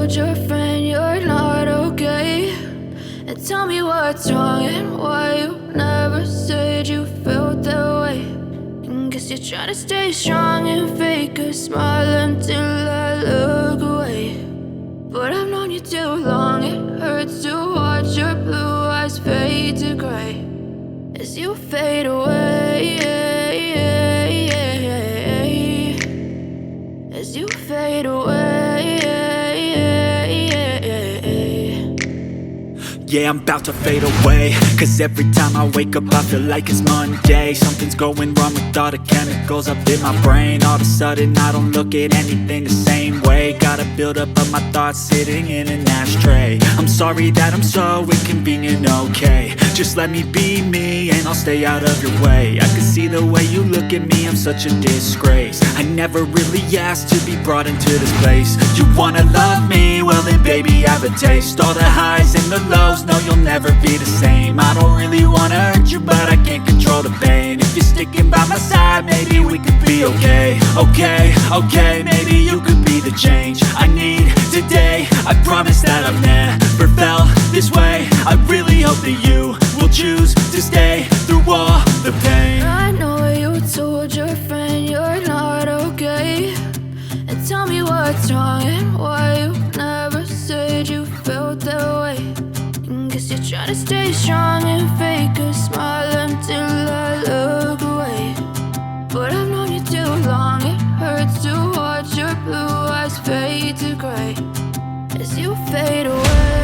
told your friend you're not okay? And tell me what's wrong and why you never said you felt that way. And guess you're trying to stay strong and fake a smile until I look away. But I've known you too long, it hurts to watch your blue eyes fade to gray as you fade away, as you fade away. Yeah, I'm about to fade away, cause every time I wake up I feel like it's Monday. Something's going wrong with all the chemicals up in my brain. All of a sudden I don't look at anything the same way. Got a build up of my thoughts sitting in an ashtray. I'm sorry that I'm so inconvenient, okay? Just let me be me and I'll stay out of your way. I can see the way you look at me, I'm such a disgrace. I never really asked to be brought into this place. You wanna love me? Well then baby, have a taste. All the highs and the lows, no, you'll never be the same. I don't really wanna hurt you, but I can't control the pain. If you're sticking by my side, maybe we could be okay. Okay, maybe you could be the change I need today. I promise that I've never felt this way. I really hope that you will choose to stay through all the pain. I know you told your friend you're not okay. And tell me what's wrong and why you never said you felt that way. And guess you're trying to stay strong and fake a smile until I look away. But I've known you too long, it hurts to watch your blue eyes fade to gray as you fade away.